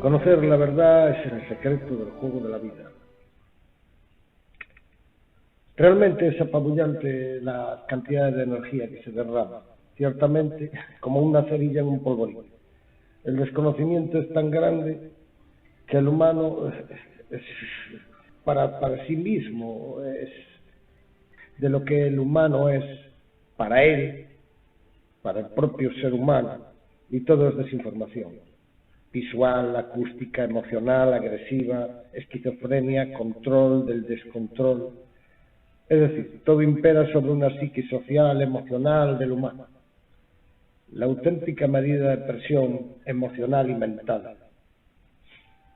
Conocer la verdad es el secreto del juego de la vida. Realmente es apabullante la cantidad de energía que se derrama, ciertamente como una cerilla en un polvorín. El desconocimiento es tan grande que el humano es para sí mismo, es de lo que el humano es para él, para el propio ser humano, y todo es desinformación. Visual, acústica, emocional, agresiva, esquizofrenia, control del descontrol. Es decir, todo impera sobre una psique social, emocional del humano. La auténtica medida de presión emocional y mental.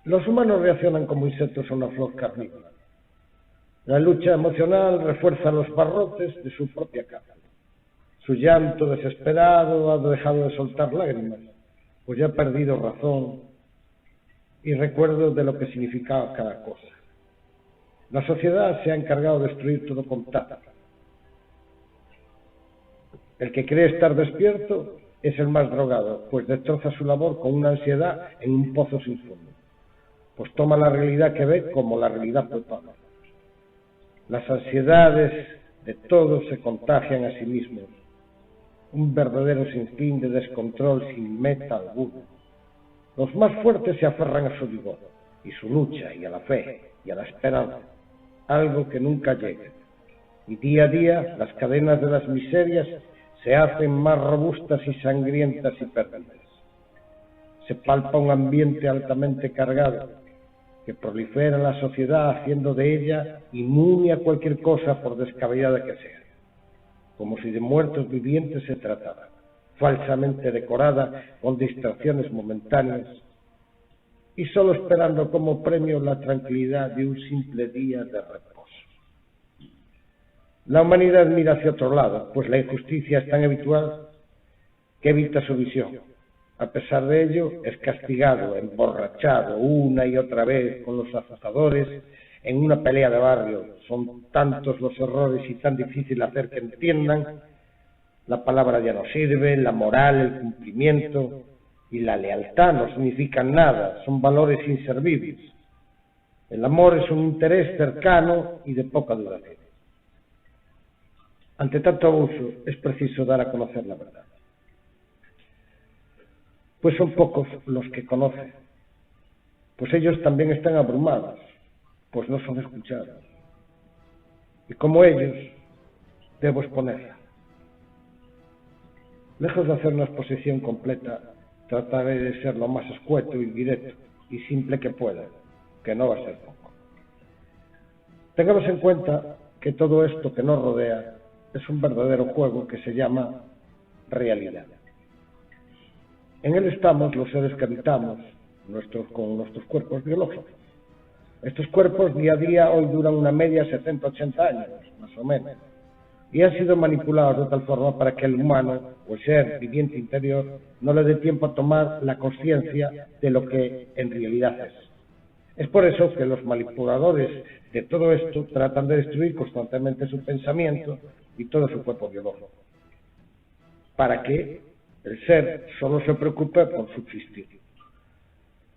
Los humanos reaccionan como insectos a una flor carnívora. La lucha emocional refuerza los barrotes de su propia cara. Su llanto desesperado ha dejado de soltar lágrimas, pues ya ha perdido razón y recuerdo de lo que significaba cada cosa. La sociedad se ha encargado de destruir todo contacto. El que cree estar despierto es el más drogado, pues destroza su labor con una ansiedad en un pozo sin fondo, pues toma la realidad que ve como la realidad palpable. Las ansiedades de todos se contagian a sí mismos, un verdadero sinfín de descontrol sin meta alguna. Los más fuertes se aferran a su vigor, y su lucha, y a la fe, y a la esperanza, algo que nunca llega. Y día a día las cadenas de las miserias se hacen más robustas y sangrientas y perdidas. Se palpa un ambiente altamente cargado, que prolifera en la sociedad haciendo de ella inmune a cualquier cosa por descabellada que sea, como si de muertos vivientes se tratara, falsamente decorada con distracciones momentáneas y solo esperando como premio la tranquilidad de un simple día de reposo. La humanidad mira hacia otro lado, pues la injusticia es tan habitual que evita su visión. A pesar de ello, es castigado, emborrachado una y otra vez con los azotadores en una pelea de barrio. Son tantos los errores y tan difícil hacer que entiendan. La palabra ya no sirve, la moral, el cumplimiento y la lealtad no significan nada, son valores inservibles. El amor es un interés cercano y de poca duración. Ante tanto abuso, es preciso dar a conocer la verdad. Pues son pocos los que conocen, pues ellos también están abrumados, pues no son escuchados. Y como ellos, debo exponerla. Lejos de hacer una exposición completa, trataré de ser lo más escueto y directo y simple que pueda, que no va a ser poco. Tengamos en cuenta que todo esto que nos rodea es un verdadero juego que se llama realidad. En él estamos los seres que habitamos con nuestros cuerpos biológicos. Estos cuerpos día a día hoy duran una media 70-80 años, más o menos, y han sido manipulados de tal forma para que el humano, o el ser viviente interior, no le dé tiempo a tomar la conciencia de lo que en realidad es. Es por eso que los manipuladores de todo esto tratan de destruir constantemente su pensamiento y todo su cuerpo biológico, para que el ser solo se preocupe por subsistir.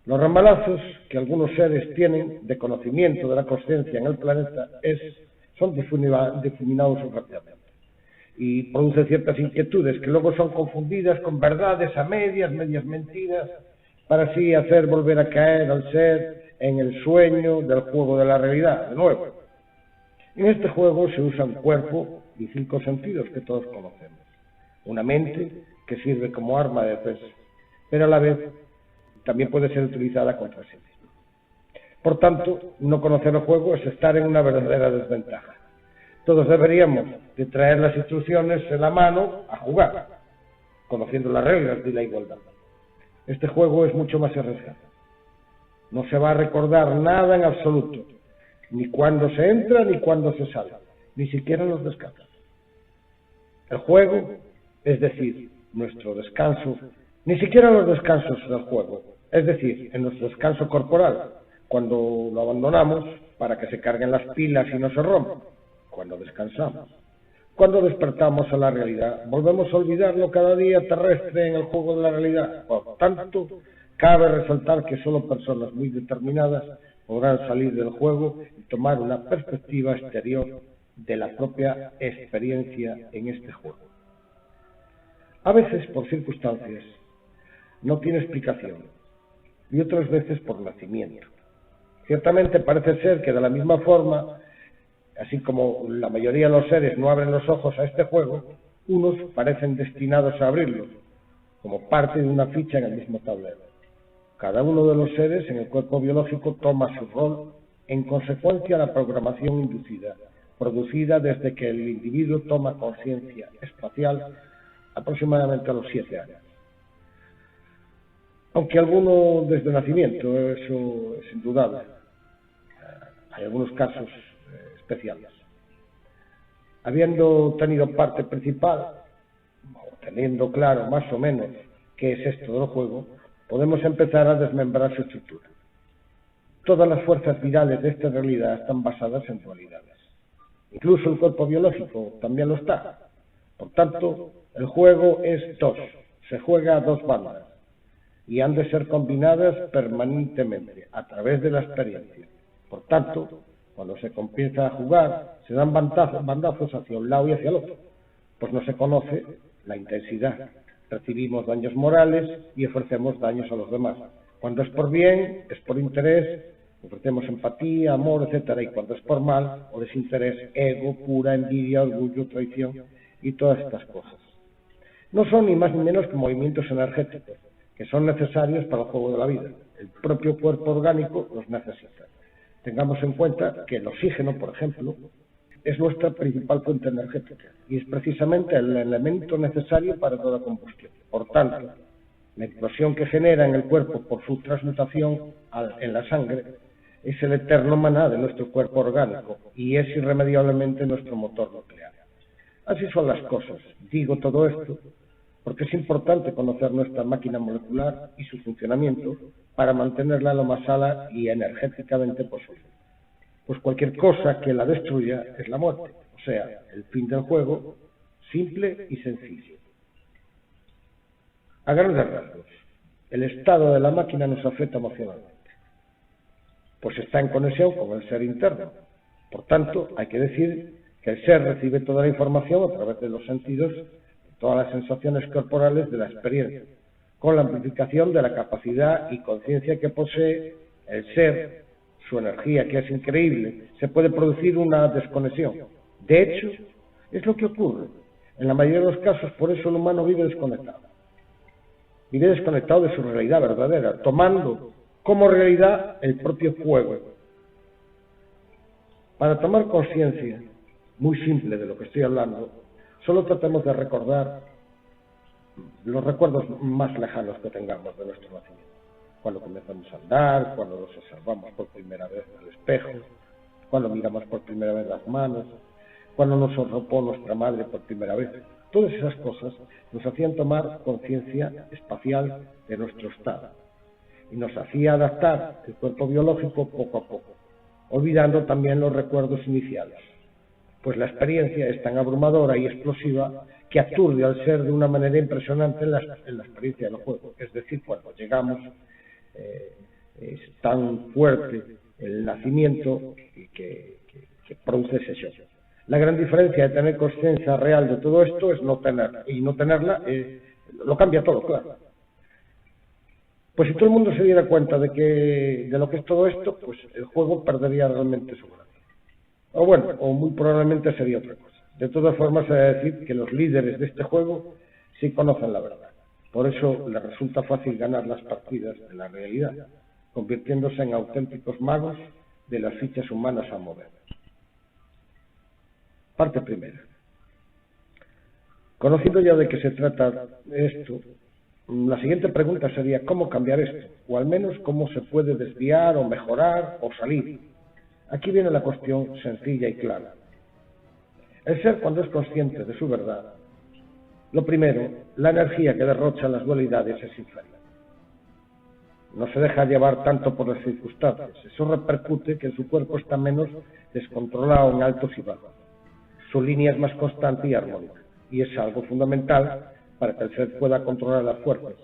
Los ramalazos que algunos seres tienen de conocimiento de la conciencia en el planeta son difuminados rápidamente y producen ciertas inquietudes que luego son confundidas con verdades a medias mentiras, para así hacer volver a caer al ser en el sueño del juego de la realidad, de nuevo. En este juego se usa un cuerpo y 5 sentidos que todos conocemos. Una mente que sirve como arma de defensa, pero a la vez también puede ser utilizada contra sí misma. Por tanto, no conocer el juego es estar en una verdadera desventaja. Todos deberíamos de traer las instrucciones en la mano a jugar, conociendo las reglas de la igualdad. Este juego es mucho más arriesgado. No se va a recordar nada en absoluto, ni cuando se entra ni cuando se sale, ni siquiera los descansos. El juego, es decir, nuestro descanso, ni siquiera los descansos del juego, es decir, en nuestro descanso corporal, cuando lo abandonamos para que se carguen las pilas y no se rompan, cuando descansamos. Cuando despertamos a la realidad, volvemos a olvidarlo cada día terrestre en el juego de la realidad. Por tanto, Cabe resaltar que solo personas muy determinadas podrán salir del juego y tomar una perspectiva exterior de la propia experiencia en este juego. A veces, por circunstancias, no tiene explicación, y otras veces por nacimiento. Ciertamente parece ser que de la misma forma, así como la mayoría de los seres no abren los ojos a este juego, unos parecen destinados a abrirlos, como parte de una ficha en el mismo tablero. Cada uno de los seres en el cuerpo biológico toma su rol en consecuencia de la programación inducida, producida desde que el individuo toma conciencia espacial aproximadamente a los 7 años. Aunque alguno desde el nacimiento, eso es indudable. Hay algunos casos especiales. Habiendo tenido parte principal, o teniendo claro más o menos qué es esto del juego, podemos empezar a desmembrar su estructura. Todas las fuerzas virales de esta realidad están basadas en dualidades. Incluso el cuerpo biológico también lo está. Por tanto, el juego es dos, se juega a dos bandas y han de ser combinadas permanentemente a través de la experiencia. Por tanto, cuando se comienza a jugar, se dan bandazos hacia un lado y hacia el otro, pues no se conoce la intensidad. Recibimos daños morales y ofrecemos daños a los demás. Cuando es por bien, es por interés, ofrecemos empatía, amor, etcétera, y cuando es por mal o desinterés, ego, pura envidia, orgullo, traición y todas estas cosas. No son ni más ni menos que movimientos energéticos que son necesarios para el juego de la vida. El propio cuerpo orgánico los necesita. Tengamos en cuenta que el oxígeno, por ejemplo, es nuestra principal fuente energética y es precisamente el elemento necesario para toda combustión. Por tanto, la explosión que genera en el cuerpo por su transmutación en la sangre es el eterno maná de nuestro cuerpo orgánico y es irremediablemente nuestro motor nuclear. Así son las cosas. Digo todo esto porque es importante conocer nuestra máquina molecular y su funcionamiento para mantenerla lo más sana y energéticamente posible. Pues cualquier cosa que la destruya es la muerte, o sea, el fin del juego, simple y sencillo. A grandes rasgos, el estado de la máquina nos afecta emocionalmente, pues está en conexión con el ser interno. Por tanto, hay que decir que el ser recibe toda la información a través de los sentidos, todas las sensaciones corporales de la experiencia, con la amplificación de la capacidad y conciencia que posee el ser, su energía, que es increíble. Se puede producir una desconexión. De hecho, es lo que ocurre. En la mayoría de los casos, por eso el humano vive desconectado. Vive desconectado de su realidad verdadera, tomando como realidad el propio juego. Para tomar conciencia, muy simple de lo que estoy hablando, solo tratemos de recordar los recuerdos más lejanos que tengamos de nuestro nacimiento. Cuando comenzamos a andar, cuando nos observamos por primera vez en el espejo, cuando miramos por primera vez las manos, cuando nos arropó nuestra madre por primera vez. Todas esas cosas nos hacían tomar conciencia espacial de nuestro estado y nos hacía adaptar el cuerpo biológico poco a poco, olvidando también los recuerdos iniciales. Pues la experiencia es tan abrumadora y explosiva que aturde al ser de una manera impresionante en la experiencia del juego. Es decir, cuando llegamos, es tan fuerte el nacimiento que produce ese shock. La gran diferencia de tener conciencia real de todo esto es no tenerla, y no tenerla lo cambia todo, claro. Pues si todo el mundo se diera cuenta de lo que es todo esto, pues el juego perdería realmente su gracia. O bueno, o muy probablemente sería otra cosa. De todas formas, se debe decir que los líderes de este juego sí conocen la verdad. Por eso les resulta fácil ganar las partidas de la realidad, convirtiéndose en auténticos magos de las fichas humanas a mover. Parte primera. Conociendo ya de qué se trata esto, la siguiente pregunta sería ¿cómo cambiar esto? O al menos cómo se puede desviar o mejorar o salir. Aquí viene la cuestión sencilla y clara. El ser, cuando es consciente de su verdad, lo primero, la energía que derrocha las dualidades es inferior. No se deja llevar tanto por las circunstancias. Eso repercute que su cuerpo está menos descontrolado en altos y bajos. Su línea es más constante y armónica. Y es algo fundamental para que el ser pueda controlar las fuerzas.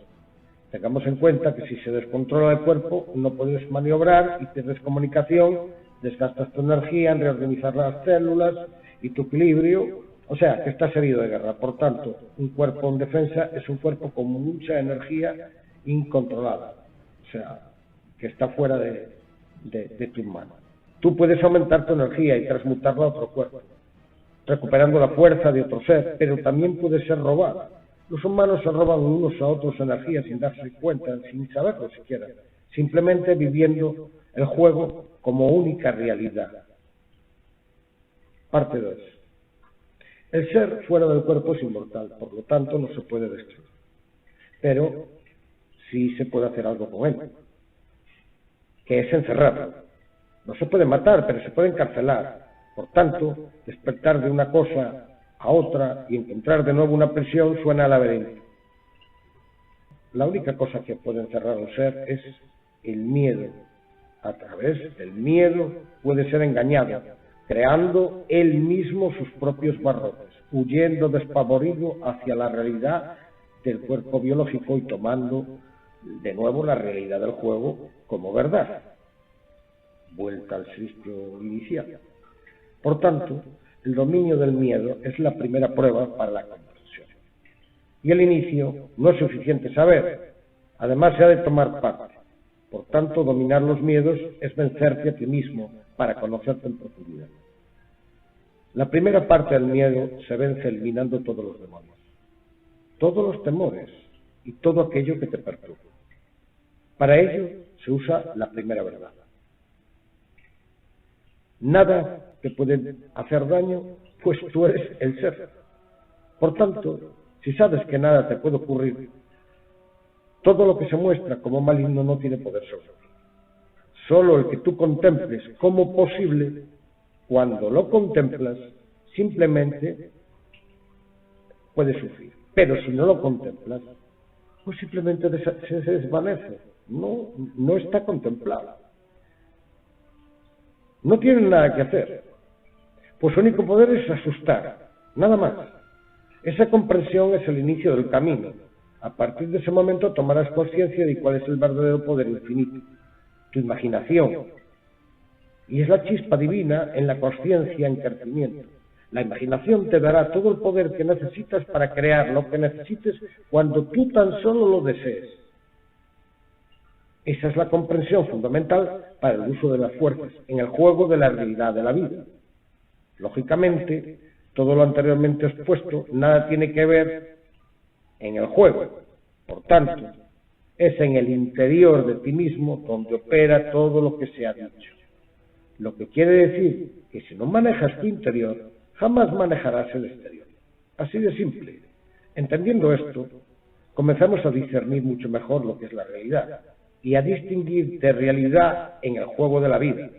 Tengamos en cuenta que si se descontrola el cuerpo, no puedes maniobrar y pierdes comunicación, desgastas tu energía en reorganizar las células y tu equilibrio, o sea, que estás herido de guerra. Por tanto, un cuerpo en defensa es un cuerpo con mucha energía incontrolada, o sea, que está fuera de tus manos. Tú puedes aumentar tu energía y transmutarla a otro cuerpo, recuperando la fuerza de otro ser, pero también puede ser robada. Los humanos se roban unos a otros energía sin darse cuenta, sin saberlo siquiera, simplemente viviendo el juego como única realidad. Parte 2. El ser fuera del cuerpo es inmortal, por lo tanto no se puede destruir. Pero sí se puede hacer algo con él, que es encerrarlo. No se puede matar, pero se puede encarcelar. Por tanto, despertar de una cosa a otra y encontrar de nuevo una prisión suena a laberinto. La única cosa que puede encerrar a un ser es el miedo. A través del miedo puede ser engañado, creando él mismo sus propios barrotes, huyendo despavorido hacia la realidad del cuerpo biológico y tomando de nuevo la realidad del juego como verdad. Vuelta al sitio inicial. Por tanto, el dominio del miedo es la primera prueba para la comprensión. Y el inicio no es suficiente saber, además se ha de tomar parte. Por tanto, dominar los miedos es vencerte a ti mismo para conocerte en profundidad. La primera parte del miedo se vence eliminando todos los demonios, todos los temores y todo aquello que te perturba. Para ello se usa la primera verdad. Nada te puede hacer daño, pues tú eres el ser. Por tanto, si sabes que nada te puede ocurrir, todo lo que se muestra como maligno no tiene poder sobre ti. Solo el que tú contemples como posible, cuando lo contemplas, simplemente puede sufrir. Pero si no lo contemplas, pues simplemente se desvanece. No está contemplado. No tienen nada que hacer, pues su único poder es asustar, nada más. Esa comprensión es el inicio del camino. A partir de ese momento tomarás conciencia de cuál es el verdadero poder infinito, tu imaginación. Y es la chispa divina en la conciencia en crecimiento. La imaginación te dará todo el poder que necesitas para crear lo que necesites cuando tú tan solo lo desees. Esa es la comprensión fundamental para el uso de las fuerzas en el juego de la realidad de la vida. Lógicamente, todo lo anteriormente expuesto nada tiene que ver en el juego. Por tanto, es en el interior de ti mismo donde opera todo lo que se ha dicho. Lo que quiere decir que si no manejas tu interior, jamás manejarás el exterior. Así de simple. Entendiendo esto, comenzamos a discernir mucho mejor lo que es la realidad y a distinguir de realidad en el juego de la vida.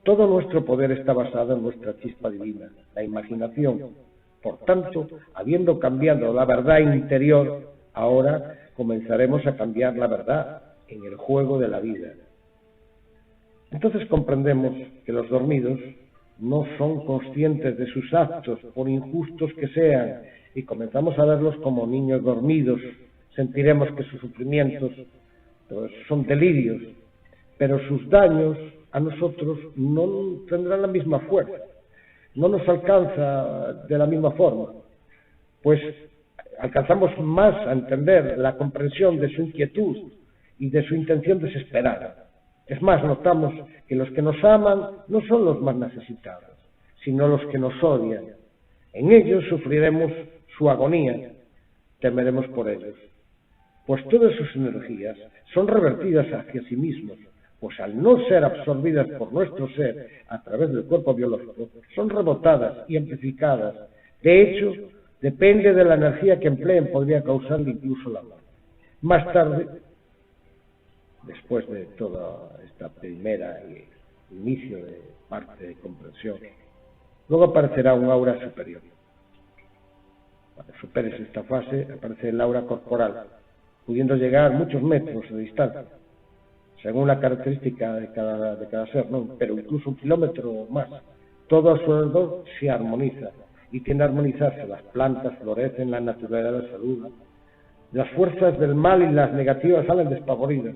Todo nuestro poder está basado en nuestra chispa divina, la imaginación. Por tanto, habiendo cambiado la verdad interior, ahora comenzaremos a cambiar la verdad en el juego de la vida. Entonces comprendemos que los dormidos no son conscientes de sus actos, por injustos que sean, y comenzamos a verlos como niños dormidos. Sentiremos que sus sufrimientos son delirios, pero sus daños a nosotros no tendrán la misma fuerza, no nos alcanza de la misma forma, pues alcanzamos más a entender la comprensión de su inquietud y de su intención desesperada. Es más, notamos que los que nos aman no son los más necesitados, sino los que nos odian. En ellos sufriremos su agonía, temeremos por ellos, pues todas sus energías son revertidas hacia sí mismos, pues al no ser absorbidas por nuestro ser a través del cuerpo biológico, son rebotadas y amplificadas. De hecho, depende de la energía que empleen, podría causarle incluso la muerte. Más tarde, después de toda esta primera inicio de parte de comprensión, luego aparecerá un aura superior. Cuando superes esta fase, aparece el aura corporal, pudiendo llegar muchos metros de distancia, según la característica de cada ser, ¿no? Pero incluso 1 kilómetro más. Todo a su alrededor se armoniza y tiende a armonizarse. Las plantas florecen, la naturaleza saluda. Las fuerzas del mal y las negativas salen despavoridas,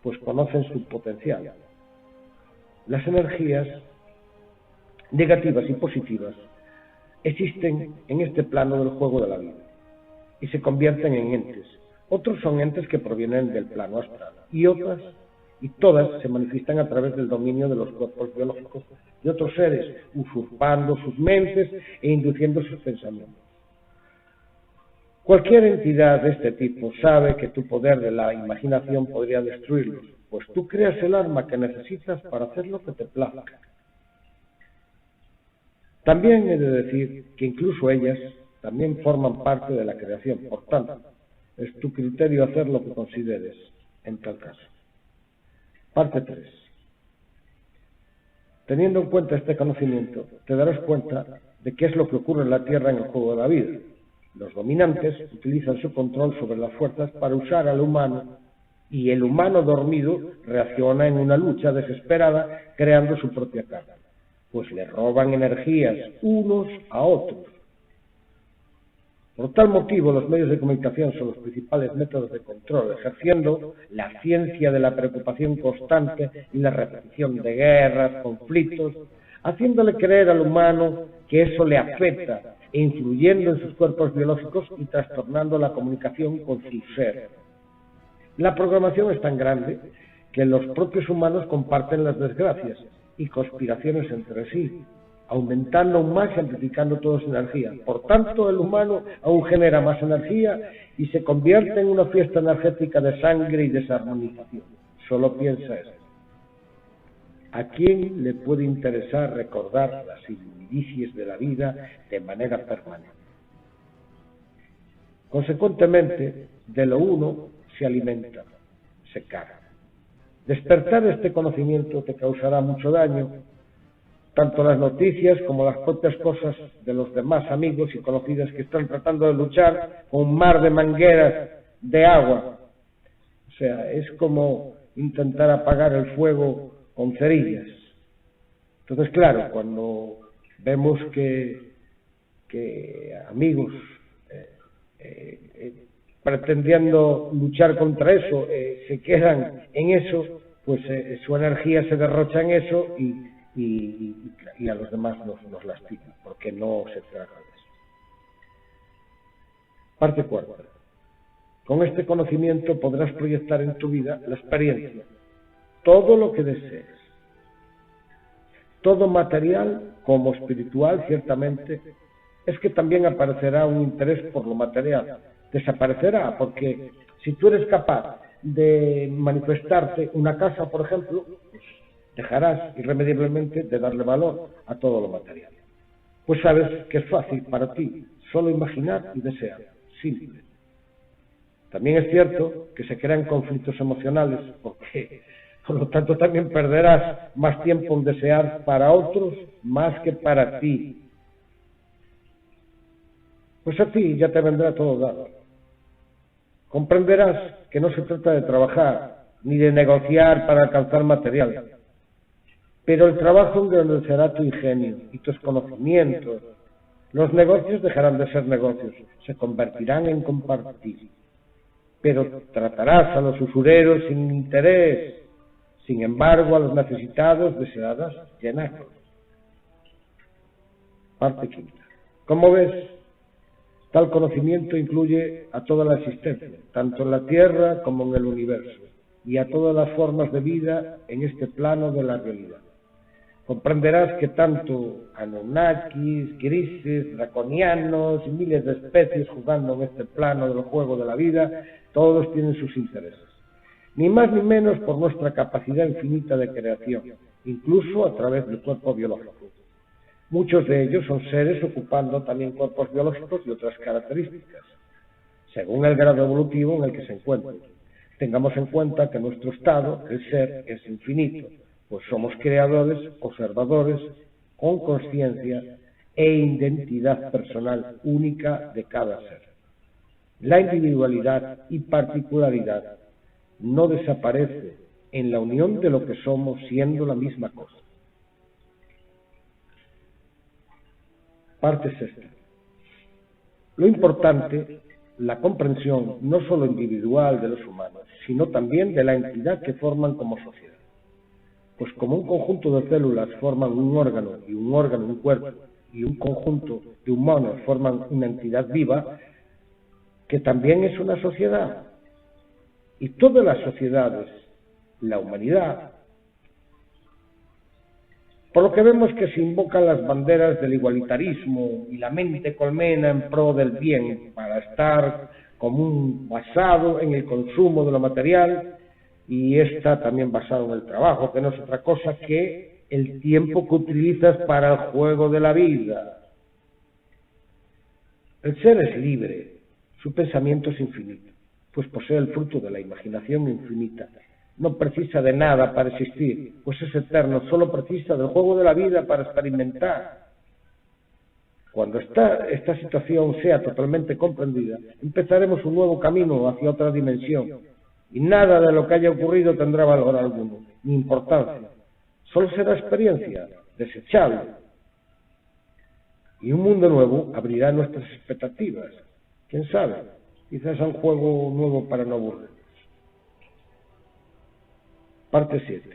pues conocen su potencial. Las energías negativas y positivas existen en este plano del juego de la vida y se convierten en entes. Otros son entes que provienen del plano astral y todas se manifiestan a través del dominio de los cuerpos biológicos de otros seres, usurpando sus mentes e induciendo sus pensamientos. Cualquier entidad de este tipo sabe que tu poder de la imaginación podría destruirlos, pues tú creas el arma que necesitas para hacer lo que te plazca. También he de decir que incluso ellas también forman parte de la creación, por tanto, es tu criterio hacer lo que consideres en tal caso. Parte 3. Teniendo en cuenta este conocimiento, te darás cuenta de qué es lo que ocurre en la Tierra en el juego de la vida. Los dominantes utilizan su control sobre las fuerzas para usar al humano, y el humano dormido reacciona en una lucha desesperada creando su propia carga, pues le roban energías unos a otros. Por tal motivo, los medios de comunicación son los principales métodos de control, ejerciendo la ciencia de la preocupación constante y la repetición de guerras, conflictos, haciéndole creer al humano que eso le afecta e influyendo en sus cuerpos biológicos y trastornando la comunicación con su ser. La programación es tan grande que los propios humanos comparten las desgracias y conspiraciones entre sí, aumentando aún más y amplificando toda su energía. Por tanto, el humano aún genera más energía y se convierte en una fiesta energética de sangre y desarmonización. Solo piensa esto. ¿A quién le puede interesar recordar las indicios de la vida de manera permanente? Consecuentemente, de lo uno se alimenta, se carga. Despertar este conocimiento te causará mucho daño, tanto las noticias como las propias cosas de los demás amigos y conocidos que están tratando de luchar con un mar de mangueras de agua. O sea, es como intentar apagar el fuego con cerillas. Entonces, claro, cuando vemos que amigos pretendiendo luchar contra eso se quedan en eso, pues su energía se derrocha en eso y a los demás nos lastima, porque no se trata de eso. Parte 4. Con este conocimiento podrás proyectar en tu vida la experiencia, todo lo que desees, todo material como espiritual, ciertamente. Es que también aparecerá un interés por lo material. Desaparecerá, porque si tú eres capaz de manifestarte una casa, por ejemplo, pues dejarás irremediablemente de darle valor a todo lo material. Pues sabes que es fácil para ti solo imaginar y desear, simple. También es cierto que se crean conflictos emocionales, porque por lo tanto también perderás más tiempo en desear para otros más que para ti. Pues a ti ya te vendrá todo dado. Comprenderás que no se trata de trabajar ni de negociar para alcanzar material, pero el trabajo engrandecerá tu ingenio y tus conocimientos. Los negocios dejarán de ser negocios, se convertirán en compartir, pero tratarás a los usureros sin interés, sin embargo a los necesitados desearás llenarlos. Parte 5. Como ves, tal conocimiento incluye a toda la existencia, tanto en la Tierra como en el universo, y a todas las formas de vida en este plano de la realidad. Comprenderás que tanto Anunnakis, grises, draconianos y miles de especies jugando en este plano del juego de la vida, todos tienen sus intereses. Ni más ni menos por nuestra capacidad infinita de creación, incluso a través del cuerpo biológico. Muchos de ellos son seres ocupando también cuerpos biológicos y otras características, según el grado evolutivo en el que se encuentren. Tengamos en cuenta que nuestro estado, el ser, es infinito, pues somos creadores, observadores, con conciencia e identidad personal única de cada ser. La individualidad y particularidad no desaparece en la unión de lo que somos siendo la misma cosa. Parte 6. Lo importante la comprensión no solo individual de los humanos, sino también de la entidad que forman como sociedad. Pues como un conjunto de células forman un órgano un cuerpo, y un conjunto de humanos forman una entidad viva, que también es una sociedad. Y todas las sociedades, la humanidad, por lo que vemos que se invocan las banderas del igualitarismo y la mente colmena en pro del bien, para estar como un basado en el consumo de lo material, y está también basado en el trabajo, que no es otra cosa que el tiempo que utilizas para el juego de la vida. El ser es libre, su pensamiento es infinito, pues posee el fruto de la imaginación infinita. No precisa de nada para existir, pues es eterno, solo precisa del juego de la vida para experimentar. Cuando esta situación sea totalmente comprendida, empezaremos un nuevo camino hacia otra dimensión, y nada de lo que haya ocurrido tendrá valor alguno, ni importancia. Solo será experiencia, desechable. Y un mundo nuevo abrirá nuestras expectativas. ¿Quién sabe? Quizás a un juego nuevo para no aburrirnos. Parte 7.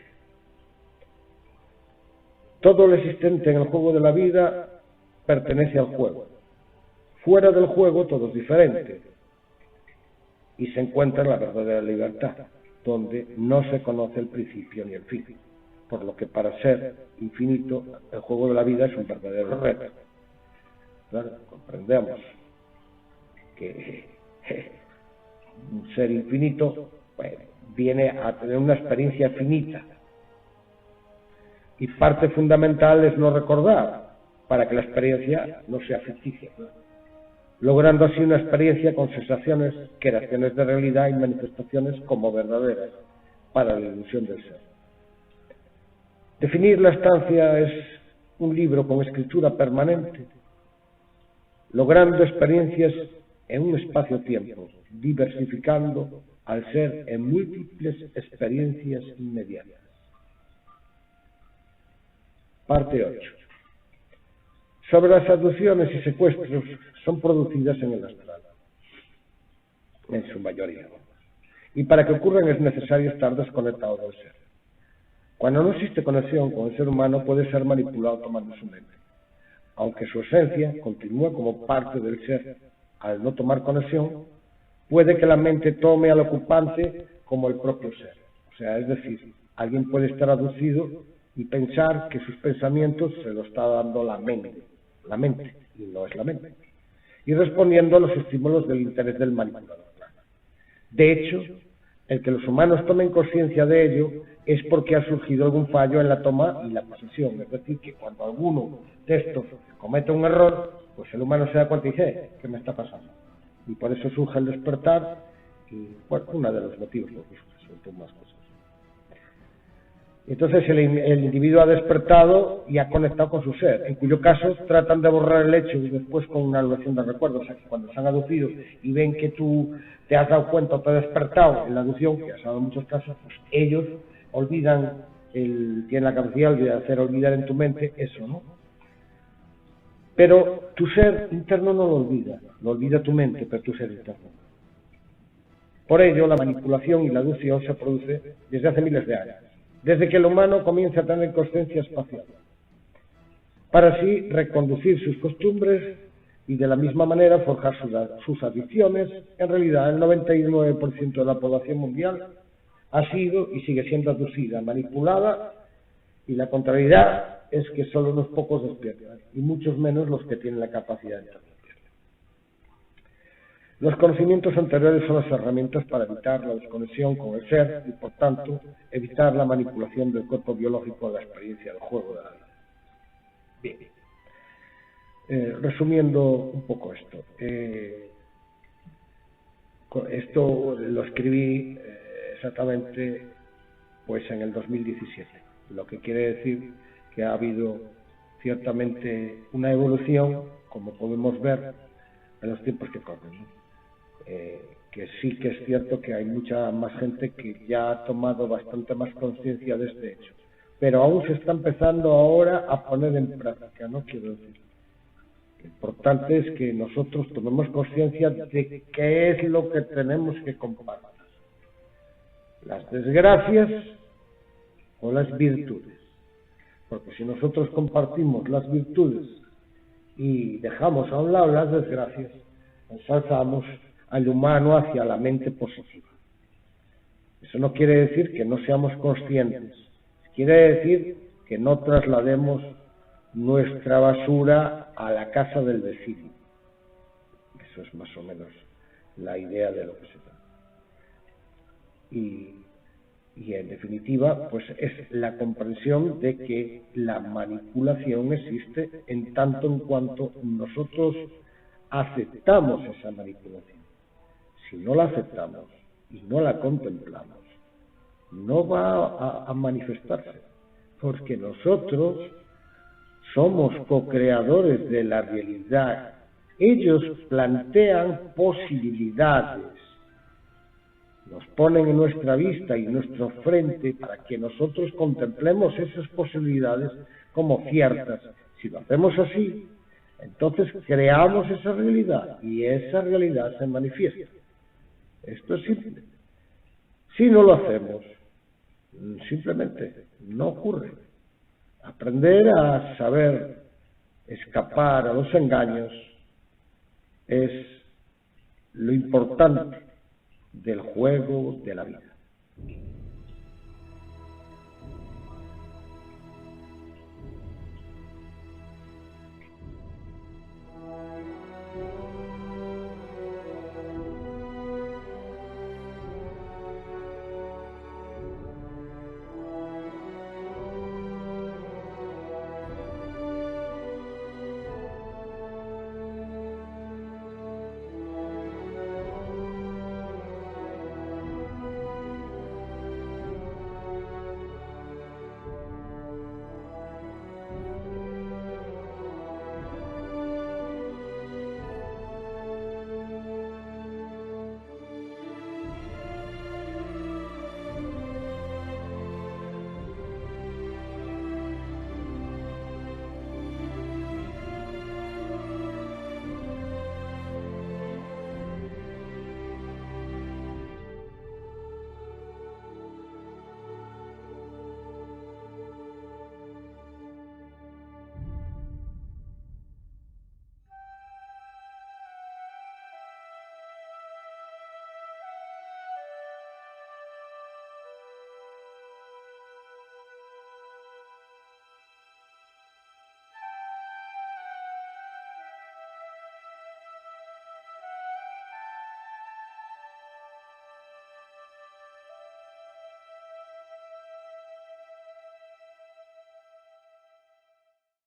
Todo lo existente en el juego de la vida pertenece al juego. Fuera del juego todo es diferente. Y se encuentra la verdadera libertad, donde no se conoce el principio ni el fin. Por lo que para ser infinito, el juego de la vida es un verdadero reto. Claro, comprendemos que un ser infinito viene a tener una experiencia finita. Y parte fundamental es no recordar, para que la experiencia no sea ficticia, logrando así una experiencia con sensaciones, creaciones de realidad y manifestaciones como verdaderas para la ilusión del ser. Definir la estancia es un libro con escritura permanente, logrando experiencias en un espacio-tiempo, diversificando al ser en múltiples experiencias inmediatas. Parte 8. Sobre las abducciones y secuestros, son producidas en el astral, en su mayoría. Y para que ocurran es necesario estar desconectado del ser. Cuando no existe conexión con el ser humano, puede ser manipulado tomando su mente. Aunque su esencia continúa como parte del ser, al no tomar conexión, puede que la mente tome al ocupante como el propio ser. O sea, es decir, alguien puede estar abducido y pensar que sus pensamientos se lo está dando la mente, y no es la mente, y respondiendo a los estímulos del interés del manipulador. De hecho, el que los humanos tomen conciencia de ello es porque ha surgido algún fallo en la toma y la posesión. Es decir, que cuando alguno de estos comete un error, pues el humano se da cuenta y dice, ¿qué me está pasando? Y por eso surge el despertar, y bueno, uno de los motivos por los que surgen más cosas. Entonces el individuo ha despertado y ha conectado con su ser, en cuyo caso tratan de borrar el hecho y después con una alusión de recuerdos. O sea, que cuando se han aducido y ven que tú te has dado cuenta o te has despertado en la aducción, que ha dado en muchos casos, pues ellos olvidan, tienen la capacidad de hacer olvidar en tu mente eso, ¿no? Pero tu ser interno no lo olvida tu mente, pero tu ser interno. Por ello, la manipulación y la aducción se produce desde hace miles de años, desde que el humano comienza a tener conciencia espacial, para así reconducir sus costumbres y de la misma manera forjar sus adicciones. En realidad, el 99% de la población mundial ha sido y sigue siendo aducida, manipulada, y la contrariedad es que solo unos pocos despiertan, y muchos menos los que tienen la capacidad de entender. Los conocimientos anteriores son las herramientas para evitar la desconexión con el ser y, por tanto, evitar la manipulación del cuerpo biológico en la experiencia del juego de la vida. Bien. Resumiendo un poco esto. Esto lo escribí exactamente pues en el 2017, lo que quiere decir que ha habido ciertamente una evolución, como podemos ver, en los tiempos que corren, ¿no? Que sí que es cierto que hay mucha más gente que ya ha tomado bastante más conciencia de este hecho, pero aún se está empezando ahora a poner en práctica, no quiero decir Lo importante es que nosotros tomemos conciencia de qué es lo que tenemos que compartir. Las desgracias o las virtudes. Porque si nosotros compartimos las virtudes y dejamos a un lado las desgracias, ensalzamos al humano hacia la mente positiva. Eso no quiere decir que no seamos conscientes, quiere decir que no traslademos nuestra basura a la casa del vecino. Eso es más o menos la idea de lo que se trata. Y en definitiva, pues es la comprensión de que la manipulación existe en tanto en cuanto nosotros aceptamos esa manipulación. Si no la aceptamos y no la contemplamos, no va a manifestarse, porque nosotros somos co-creadores de la realidad. Ellos plantean posibilidades, nos ponen en nuestra vista y en nuestro frente para que nosotros contemplemos esas posibilidades como ciertas. Si lo hacemos así, entonces creamos esa realidad y esa realidad se manifiesta. Esto es simple. Si no lo hacemos, simplemente no ocurre. Aprender a saber escapar a los engaños es lo importante del juego de la vida.